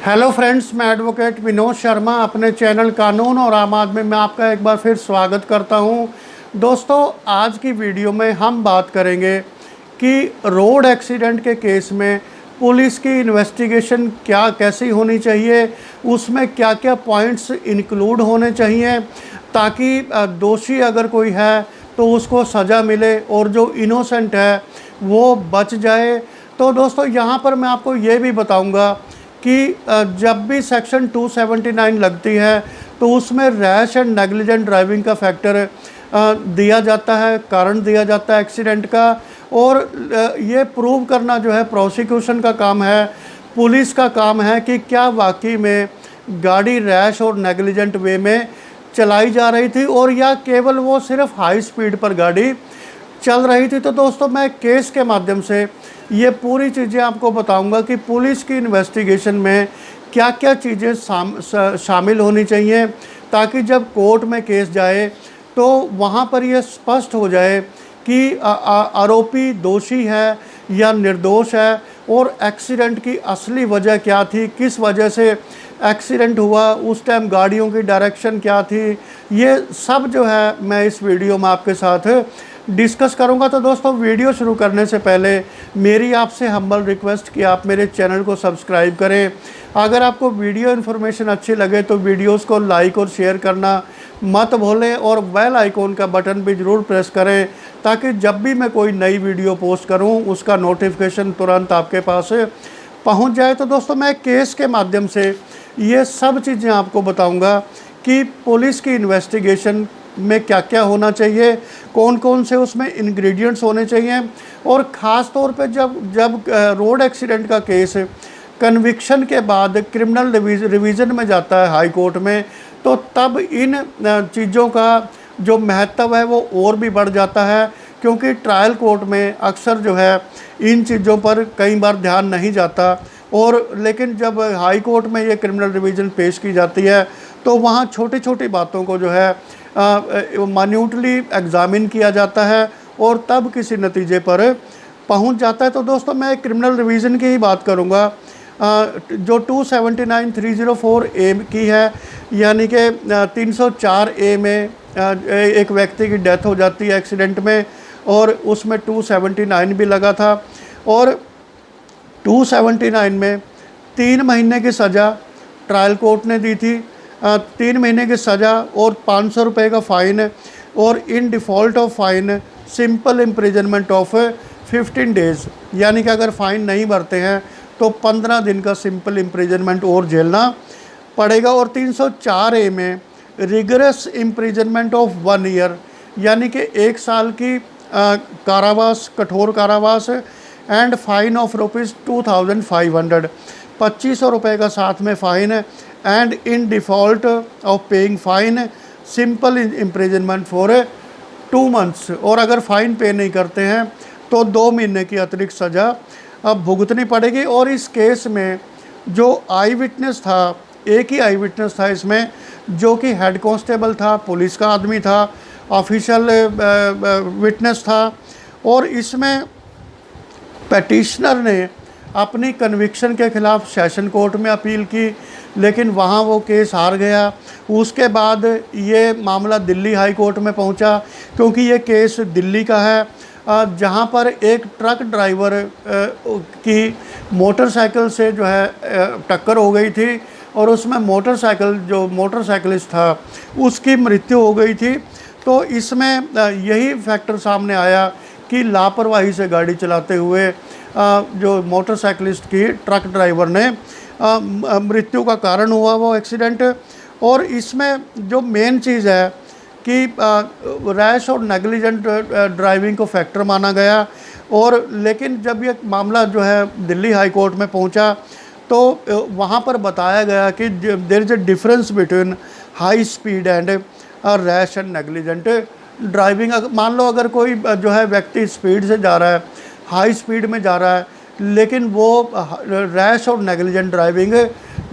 Hello friends, मैं advocate Vinod Sharma अपने channel कानून और आम आदमी में आपका एक बार फिर स्वागत करता हूं। दोस्तों, आज की वीडियो में हम बात करेंगे कि रोड एक्सीडेंट के केस में पुलिस की इन्वेस्टिगेशन कैसी होनी चाहिए, उसमें क्या क्या पॉइंट्स इंक्लूड होने चाहिए ताकि दोषी अगर कोई है तो उसको सज़ा मिले और जो इनोसेंट है वो बच जाए। तो दोस्तों, यहाँ पर मैं आपको ये भी बताऊँगा कि जब भी सेक्शन 279 लगती है तो उसमें रैश एंड नेग्लिजेंट ड्राइविंग का फैक्टर दिया जाता है, कारण दिया जाता है एक्सीडेंट का। और ये प्रूव करना जो है प्रोसिक्यूशन का काम है, पुलिस का काम है कि क्या वाकई में गाड़ी रैश और नेग्लिजेंट वे में चलाई जा रही थी और या केवल वो सिर्फ हाई स्पीड पर गाड़ी चल रही थी। तो दोस्तों, मैं केस के माध्यम से ये पूरी चीज़ें आपको बताऊंगा कि पुलिस की इन्वेस्टिगेशन में क्या क्या चीज़ें शामिल होनी चाहिए ताकि जब कोर्ट में केस जाए तो वहाँ पर यह स्पष्ट हो जाए कि आरोपी दोषी है या निर्दोष है और एक्सीडेंट की असली वजह क्या थी, किस वजह से एक्सीडेंट हुआ, उस टाइम गाड़ियों की डायरेक्शन क्या थी, ये सब जो है मैं इस वीडियो में आपके साथ डिस्कस करूंगा। तो दोस्तों, वीडियो शुरू करने से पहले मेरी आपसे हम्बल रिक्वेस्ट कि आप मेरे चैनल को सब्सक्राइब करें। अगर आपको वीडियो इन्फॉर्मेशन अच्छी लगे तो वीडियोस को लाइक और शेयर करना मत भूलें और बेल आइकॉन का बटन भी ज़रूर प्रेस करें ताकि जब भी मैं कोई नई वीडियो पोस्ट करूं उसका नोटिफिकेशन तुरंत आपके पास पहुंच जाए। तो दोस्तों, मैं केस के माध्यम से ये सब चीज़ें आपको बताऊंगा कि पुलिस की इन्वेस्टिगेशन में क्या क्या होना चाहिए, कौन कौन से उसमें इंग्रेडिएंट्स होने चाहिए। और ख़ास तौर पे जब रोड एक्सीडेंट का केस कन्विक्शन के बाद क्रिमिनल रिवीजन में जाता है हाई कोर्ट में, तो तब इन चीज़ों का जो महत्व है वो और भी बढ़ जाता है, क्योंकि ट्रायल कोर्ट में अक्सर जो है इन चीज़ों पर कई बार ध्यान नहीं जाता। और लेकिन जब हाई कोर्ट में ये क्रिमिनल रिवीजन पेश की जाती है तो वहाँ छोटी छोटी बातों को जो है मान्यूटली एग्ज़ामिन किया जाता है और तब किसी नतीजे पर पहुंच जाता है। तो दोस्तों, मैं क्रिमिनल रिवीजन की ही बात करूंगा जो 279(304) ए की है, यानी कि 304 ए में एक व्यक्ति की डेथ हो जाती है एक्सीडेंट में और उसमें 279 भी लगा था। और 279 में 3 महीने की सज़ा ट्रायल कोर्ट ने दी थी, 3 महीने की सज़ा और 500 रुपये का फ़ाइन, और in default of fine simple imprisonment of 15 days, यानी कि अगर फ़ाइन नहीं भरते हैं तो 15 दिन का सिंपल इम्प्रिजनमेंट और झेलना पड़ेगा। और 304 ए में रिगरस इम्प्रिजनमेंट ऑफ 1 ईयर, यानी कि 1 साल की कारावास, कठोर कारावास एंड फाइन ऑफ ₹2500, 2500 रुपये का साथ में फ़ाइन है। And in default of paying fine simple imprisonment for 2 months, और अगर फ़ाइन पे नहीं करते हैं तो 2 महीने की अतिरिक्त सज़ा अब भुगतनी पड़ेगी। और इस केस में जो आई विटनेस था, एक ही आई विटनेस था इसमें, जो कि हेड कांस्टेबल था, पुलिस का आदमी था, ऑफिशियल विटनेस था। और इसमें पेटिशनर ने अपनी कन्विक्शन के ख़िलाफ़ सेशन कोर्ट में अपील की, लेकिन वहाँ वो केस हार गया। उसके बाद ये मामला दिल्ली हाई कोर्ट में पहुँचा, क्योंकि ये केस दिल्ली का है, जहाँ पर एक ट्रक ड्राइवर की मोटरसाइकिल से जो है टक्कर हो गई थी और उसमें मोटरसाइकिलिस्ट था उसकी मृत्यु हो गई थी। तो इसमें यही फैक्टर सामने आया कि लापरवाही से गाड़ी चलाते हुए जो मोटरसाइकिलिस्ट की ट्रक ड्राइवर ने मृत्यु का कारण हुआ वो एक्सीडेंट। और इसमें जो मेन चीज़ है कि रैश और नेग्लिजेंट ड्राइविंग को फैक्टर माना गया। और लेकिन जब ये मामला जो है दिल्ली हाई कोर्ट में पहुंचा तो वहाँ पर बताया गया कि there is a difference between high speed and rash and negligent driving. मान लो अगर कोई जो है व्यक्ति स्पीड से जा रहा है, हाई स्पीड में जा रहा है, लेकिन वो रैश और नेग्लिजेंट ड्राइविंग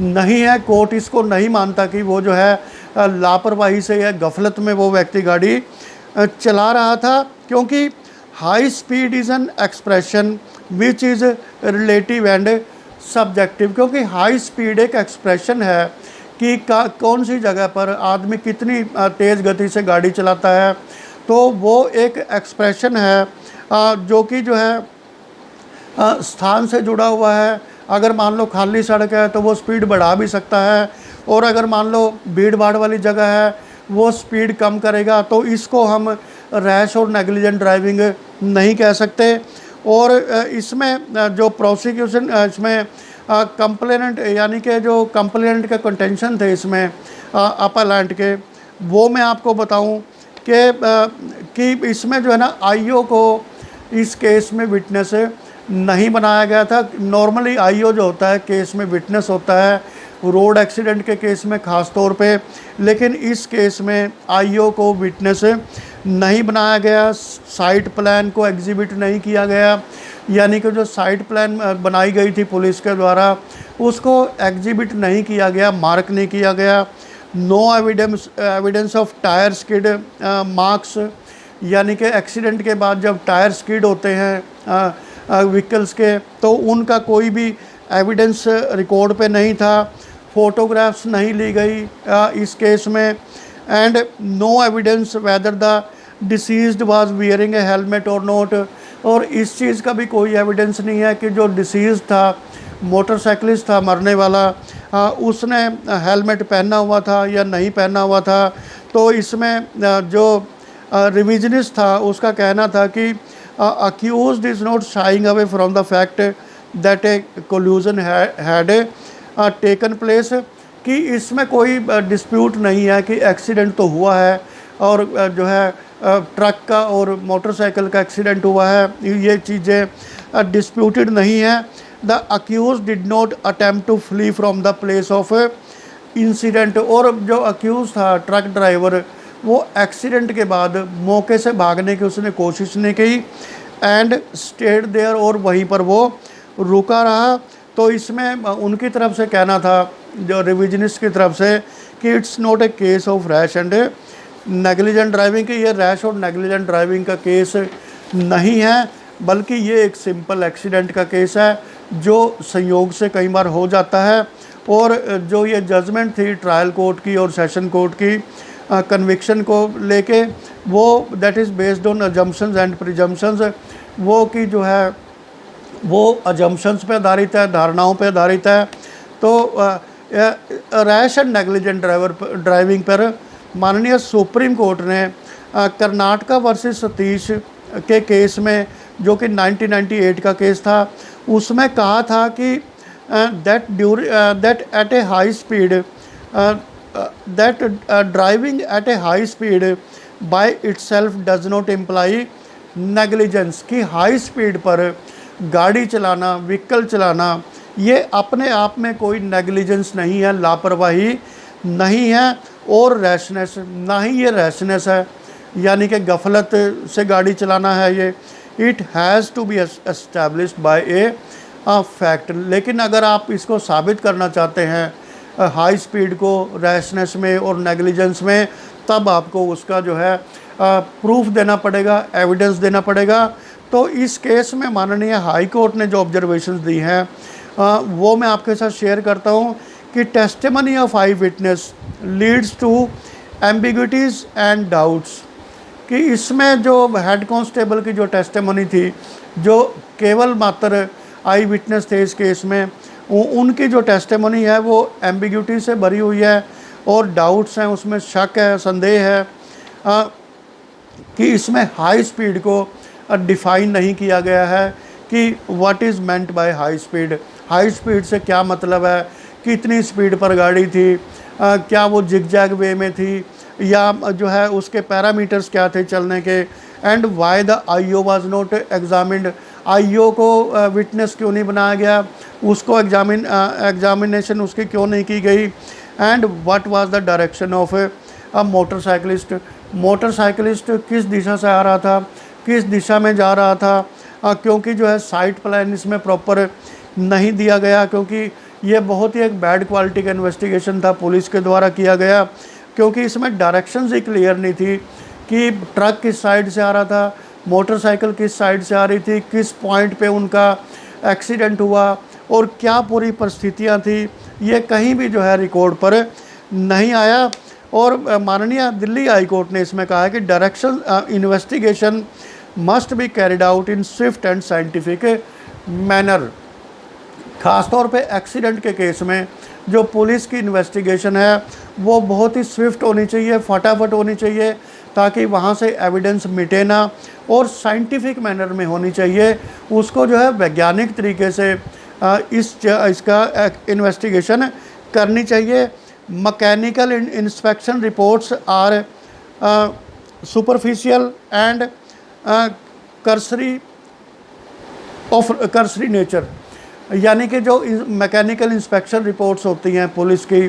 नहीं है, कोर्ट इसको नहीं मानता कि वो जो है लापरवाही से या गफलत में वो व्यक्ति गाड़ी चला रहा था, क्योंकि high speed is an expression which is relative and subjective, क्योंकि हाई स्पीड एक एक्सप्रेशन है कि कौन सी जगह पर आदमी कितनी तेज़ गति से गाड़ी चलाता है। तो वो एक एक्सप्रेशन है जो कि जो है स्थान से जुड़ा हुआ है। अगर मान लो खाली सड़क है तो वो स्पीड बढ़ा भी सकता है, और अगर मान लो भीड़ भाड़ वाली जगह है वो स्पीड कम करेगा। तो इसको हम रैश और नेग्लिजेंट ड्राइविंग नहीं कह सकते। और इसमें जो प्रोसिक्यूशन इसमें कंप्लेनेंट यानी कि जो कंप्लेनेंट के कंटेंशन थे इसमें अपैलेंट के, वो मैं आपको बताऊं कि इसमें जो है ना आईओ को इस केस में विटनेस नहीं बनाया गया था। नॉर्मली आईओ जो होता है केस में विटनेस होता है रोड एक्सीडेंट के केस में ख़ास तौर पे, लेकिन इस केस में आईओ को विटनेस नहीं बनाया गया। साइट प्लान को एग्जिबिट नहीं किया गया, यानी कि जो साइट प्लान बनाई गई थी पुलिस के द्वारा उसको एग्जिबिट नहीं किया गया, मार्क नहीं किया गया। No evidence of tyre skid marks, यानी कि एक्सीडेंट के बाद जब टायर स्किड होते हैं व्हीकल्स के तो उनका कोई भी एविडेंस रिकॉर्ड पे नहीं था। फोटोग्राफ्स नहीं ली गई इस केस में। And no evidence whether the deceased was wearing a helmet और नॉट, और इस चीज़ का भी कोई एविडेंस नहीं है कि जो डिसीज था मोटरसाइकिलिस्ट था मरने वाला उसने हेलमेट पहना हुआ था या नहीं पहना हुआ था। तो इसमें जो रिविजनिस्ट था उसका कहना था कि accused is not sharing away from the fact that A collusion had taken place, कि इसमें कोई डिस्प्यूट नहीं है कि एक्सीडेंट तो हुआ है और जो है ट्रक का और मोटरसाइकिल का एक्सीडेंट हुआ है, ये चीज़ें डिस्प्यूटेड नहीं है। The accused did not attempt to flee from the place of incident, और जो अक्यूज था ट्रक ड्राइवर वो एक्सीडेंट के बाद मौके से भागने की उसने कोशिश नहीं की। एंड स्टेड देयर, और वहीं पर वो रुका रहा। तो इसमें उनकी तरफ से कहना था जो रिविजनिस्ट की तरफ से कि it's not a case of rash and negligent driving, कि ये रैश और नेग्लिजेंट ड्राइविंग का केस नहीं है, बल्कि ये एक सिंपल एक्सीडेंट का केस है जो संयोग से कई बार हो जाता है। और जो ये जजमेंट थी ट्रायल कोर्ट की और सेशन कोर्ट की कन्विक्शन को लेके, वो that is based on assumptions and presumptions, वो कि जो है वो अजम्पशंस पे आधारित है, धारणाओं पे आधारित है। तो रैश एंड नेग्लिजेंट ड्राइविंग पर माननीय सुप्रीम कोर्ट ने कर्नाटका वर्सेस सतीश के केस में, जो कि 1998 का केस था, उसमें कहा था कि that at A high speed that driving eight A high speed by itself does not imply negligence, कि हाई स्पीड पर गाड़ी चलाना, व्हीकल चलाना, ये अपने आप में कोई नेग्लिजेंस नहीं है, लापरवाही नहीं है, और रैशनेस ना ही ये रैशनेस है, यानी कि गफलत से गाड़ी चलाना है ये। It has to be established by a fact. लेकिन अगर आप इसको साबित करना चाहते हैं हाई स्पीड को रैशनेस में और नेग्लिजेंस में, तब आपको उसका जो है प्रूफ देना पड़ेगा, एविडेंस देना पड़ेगा। तो इस केस में माननीय हाई कोर्ट ने जो ऑब्जर्वेशंस दी हैं वो मैं आपके साथ शेयर करता हूँ कि testimony of eye witness leads to ambiguities and doubts, कि इसमें जो हेड कांस्टेबल की जो टेस्टिमनी थी, जो केवल मात्र आई विटनेस थे इस केस में, उनकी जो टेस्टिमनी है वो एम्बिग्विटी से भरी हुई है और डाउट्स हैं, उसमें शक है, संदेह है कि इसमें हाई स्पीड को डिफ़ाइन नहीं किया गया है कि what is meant by high speed. High speed से क्या मतलब है, कितनी स्पीड पर गाड़ी थी, क्या वो जिगजैग वे में थी, या जो है उसके पैरामीटर्स क्या थे चलने के। And why the IO was not examined, IO को विटनेस क्यों नहीं बनाया गया, उसको एग्जामिनेशन उसकी क्यों नहीं की गई। And what was the direction of a motorcyclist, motorcyclist किस दिशा से आ रहा था, किस दिशा में जा रहा था, क्योंकि जो है साइट प्लान इसमें प्रॉपर नहीं दिया गया, क्योंकि ये बहुत ही एक बैड क्वालिटी का इन्वेस्टिगेशन था पुलिस के द्वारा किया गया, क्योंकि इसमें डायरेक्शंस ही क्लियर नहीं थी कि ट्रक किस साइड से आ रहा था, मोटरसाइकिल किस साइड से आ रही थी, किस पॉइंट पे उनका एक्सीडेंट हुआ, और क्या पूरी परिस्थितियां थी, ये कहीं भी जो है रिकॉर्ड पर नहीं आया। और माननीय दिल्ली हाई कोर्ट ने इसमें कहा है कि direction investigation must be carried out in Swift and scientific manner. ख़ासतौर पे एक्सीडेंट के केस में जो पुलिस की इन्वेस्टिगेशन है वो बहुत ही स्विफ्ट होनी चाहिए, फटाफट होनी चाहिए, ताकि वहाँ से एविडेंस मिटे ना, और साइंटिफिक मैनर में होनी चाहिए। उसको जो है वैज्ञानिक तरीके से इसका इन्वेस्टिगेशन करनी चाहिए। Mechanical inspection reports are superficial and cursory nature, यानी कि जो मैकेनिकल इंस्पेक्शन रिपोर्ट्स होती हैं पुलिस की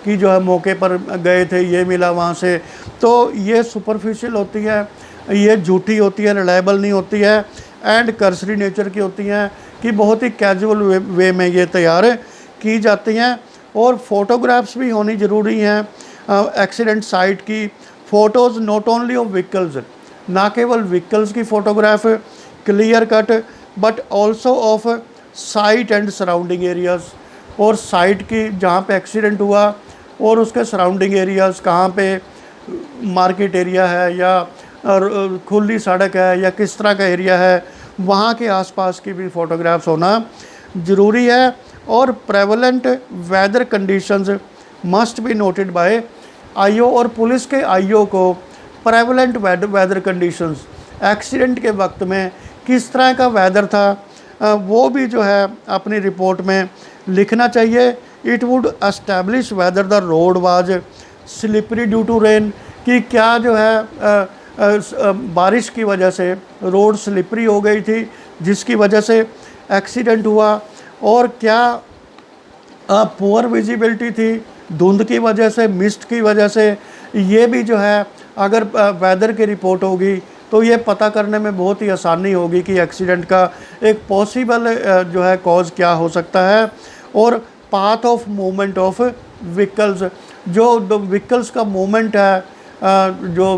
कि जो है मौके पर गए थे, ये मिला वहाँ से, तो ये सुपरफिशियल होती है, ये झूठी होती है, रिलायबल नहीं होती है, एंड कर्सरी नेचर की होती हैं कि बहुत ही कैजुअल वे में ये तैयार की जाती हैं। और फोटोग्राफ्स भी होनी ज़रूरी हैं एक्सीडेंट साइट की। Photos not only of vehicles, ना केवल व्हीकल्स की photograph clear cut, but also of site and surrounding areas, और साइट की जहाँ पे एक्सीडेंट हुआ और उसके सराउंडिंग एरियाज़, कहाँ पे मार्केट एरिया है या खुली सड़क है या किस तरह का एरिया है, वहाँ के आसपास की भी फ़ोटोग्राफ्स होना ज़रूरी है। और prevalent weather conditions must be noted by IO, और पुलिस के आईओ को प्रेवलेंट वेदर कंडीशंस, एक्सीडेंट के वक्त में किस तरह का वेदर था वो भी जो है अपनी रिपोर्ट में लिखना चाहिए। It would establish whether the road was slippery due to rain, कि क्या जो है बारिश की वजह से रोड स्लिपरी हो गई थी जिसकी वजह से एक्सीडेंट हुआ, और क्या पुअर विजिबिलिटी थी धुंध की वजह से, मिस्ट की वजह से। ये भी जो है अगर वेदर की रिपोर्ट होगी तो ये पता करने में बहुत ही आसानी होगी कि एक्सीडेंट का एक पॉसिबल जो है कॉज क्या हो सकता है। और path of movement of vehicles, जो व्हीकल्स का मूवमेंट है, जो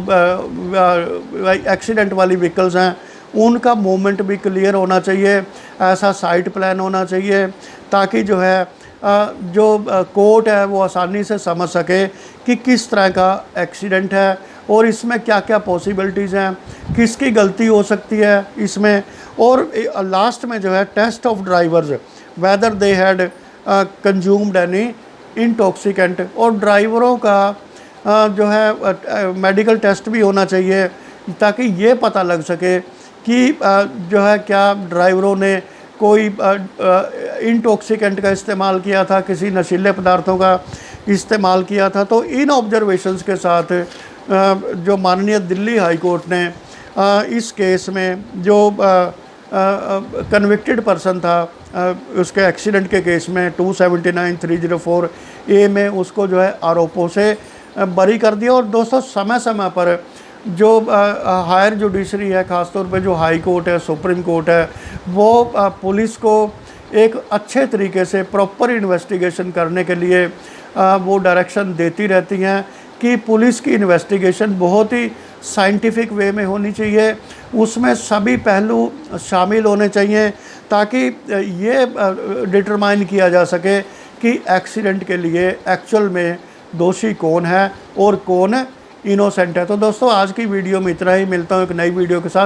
एक्सीडेंट वाली व्हीकल्स हैं उनका मूवमेंट भी क्लियर होना चाहिए। ऐसा साइट प्लान होना चाहिए ताकि जो है जो कोर्ट है वो आसानी से समझ सके कि किस तरह का एक्सीडेंट है और इसमें क्या क्या पॉसिबिलिटीज़ हैं, किसकी गलती हो सकती है इसमें। और लास्ट में जो है test of drivers whether they had consumed any intoxicant, और ड्राइवरों का जो है मेडिकल टेस्ट भी होना चाहिए ताकि ये पता लग सके कि जो है क्या ड्राइवरों ने कोई इंटॉक्सिकेंट का इस्तेमाल किया था, किसी नशीले पदार्थों का इस्तेमाल किया था। तो इन ऑब्जर्वेशंस के साथ जो माननीय दिल्ली हाई कोर्ट ने इस केस में जो कन्विक्टेड पर्सन था उसके एक्सीडेंट के केस में 279(304) ए में उसको जो है आरोपों से बरी कर दिया। और दोस्तों समय समय पर जो हायर जुडिशरी है, ख़ासतौर पे जो हाई कोर्ट है, सुप्रीम कोर्ट है, वो पुलिस को एक अच्छे तरीके से प्रॉपर इन्वेस्टिगेशन करने के लिए वो डायरेक्शन देती रहती हैं कि पुलिस की इन्वेस्टिगेशन बहुत ही साइंटिफिक वे में होनी चाहिए, उसमें सभी पहलू शामिल होने चाहिए ताकि ये डिटरमाइन किया जा सके कि एक्सीडेंट के लिए एक्चुअल में दोषी कौन है और कौन इनोसेंट है। तो दोस्तों आज की वीडियो में इतना ही, मिलता हूँ एक नई वीडियो के साथ।